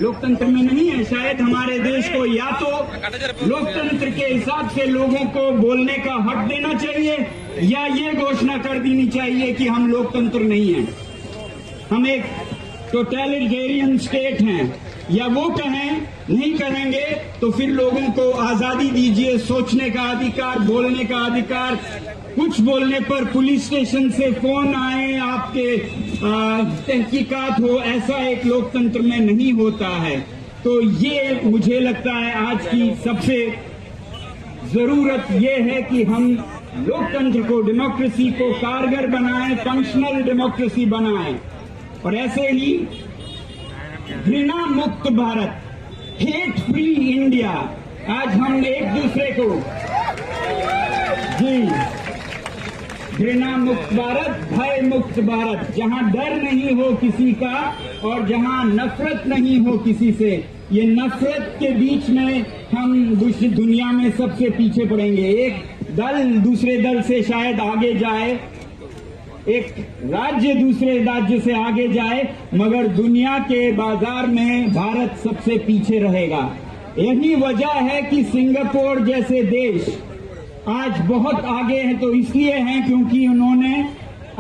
लोकतंत्र में नहीं है। शायद हमारे देश को या तो लोकतंत्र के हिसाब से लोगों को बोलने का हक देना चाहिए या ये घोषणा कर देनी चाहिए कि हम लोकतंत्र नहीं हैं, हम एक टोटलिटेरियन स्टेट हैं। या वो कहें नहीं करेंगे तो फिर लोगों को आजादी दीजिए, सोचने का अधिकार, बोलने का अधिकार। कुछ बोलने पर पुलिस स्टेशन से फोन आए, आपके तहकीकात हो, ऐसा एक लोकतंत्र में नहीं होता है। तो ये मुझे लगता है आज की सबसे जरूरत ये है कि हम लोकतंत्र को, डेमोक्रेसी को कारगर बनाएं, फंक्शनल डेमोक्रेसी बनाएं। और ऐसे ही घृणा मुक्त भारत, हेट फ्री इंडिया, आज हम एक दूसरे को जी घृणा मुक्त भारत, भय मुक्त भारत, जहां डर नहीं हो किसी का और जहां नफरत नहीं हो किसी से। ये नफरत के बीच में हम दुनिया में सबसे पीछे पड़ेंगे। एक दल दूसरे दल से शायद आगे जाए, एक राज्य दूसरे राज्य से आगे जाए, मगर दुनिया के बाजार में भारत सबसे पीछे रहेगा। यही वजह है कि सिंगापुर जैसे देश आज बहुत आगे हैं। तो इसलिए हैं क्योंकि उन्होंने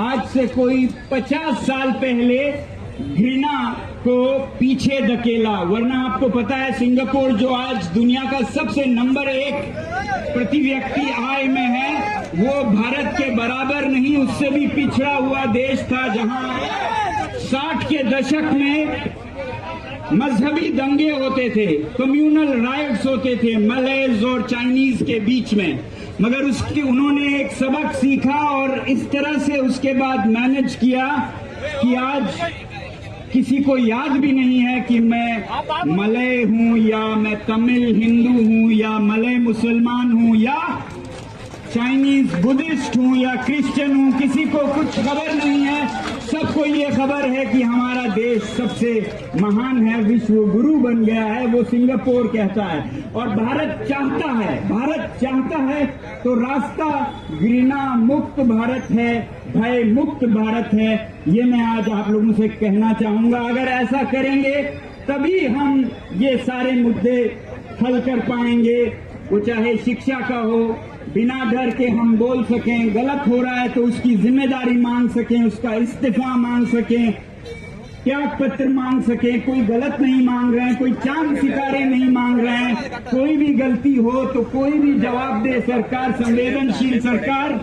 आज से कोई 50 साल पहले घृणा को पीछे धकेला। वरना आपको पता है सिंगापुर जो आज दुनिया का सबसे नंबर 1 प्रति व्यक्ति आय में है, वो भारत के बराबर नहीं, उससे भी पिछड़ा हुआ देश था। जहां 60 के दशक में मजहबी दंगे होते थे, कम्युनल राइट्स होते थे मलयज और चाइनीज के बीच में, मगर उसके उन्होंने एक सबक सीखा और इस तरह से उसके बाद मैनेज किया कि आज किसी को याद भी नहीं है कि मैं मलय हूं या मैं तमिल हिंदू हूं या मलय मुसलमान हूं या चाइनीज बुद्धिस्ट हूं या क्रिश्चियन हूं। किसी को कुछ खबर नहीं है, सबको ये खबर है कि हमारा देश सबसे महान है, विश्व गुरु बन गया है, वो सिंगापुर कहता है। और भारत चाहता है तो रास्ता घृणा मुक्त भारत है, भय मुक्त भारत है। ये मैं आज आप लोगों से कहना चाहूंगा। अगर ऐसा करेंगे तभी हम ये सारे मुद्दे हल कर पाएंगे। वो चाहे शिक्षा का हो, बिना डर के हम बोल सकें, गलत हो रहा है तो उसकी जिम्मेदारी मांग सकें, उसका इस्तीफा मांग सकें, त्याग पत्र मांग सकें। कोई गलत नहीं मांग रहे हैं, कोई चांद सितारे नहीं मांग रहे हैं। कोई भी गलती हो तो कोई भी जवाब दे सरकार, संवेदनशील सरकार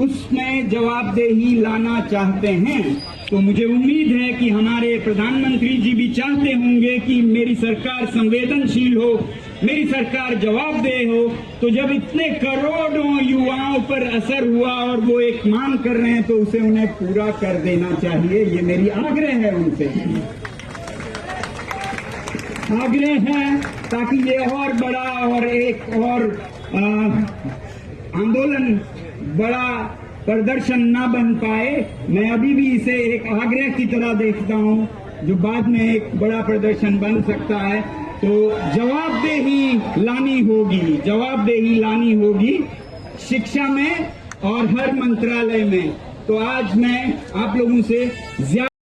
उसमें जवाबदेही लाना चाहते हैं। तो मुझे उम्मीद है कि हमारे प्रधानमंत्री जी भी चाहते होंगे कि मेरी सरकार संवेदनशील हो, मेरी सरकार जवाबदेह हो। तो जब इतने करोड़ों युवाओं पर असर हुआ और वो एक मांग कर रहे हैं तो उसे उन्हें पूरा कर देना चाहिए। ये मेरी आग्रह है उनसे, आग्रह है, ताकि ये और बड़ा और एक और आंदोलन, बड़ा प्रदर्शन ना बन पाए। मैं अभी भी इसे एक आग्रह की तरह देखता हूं जो बाद में एक बड़ा प्रदर्शन बन सकता है। तो जवाबदेही लानी होगी शिक्षा में और हर मंत्रालय में। तो आज मैं आप लोगों से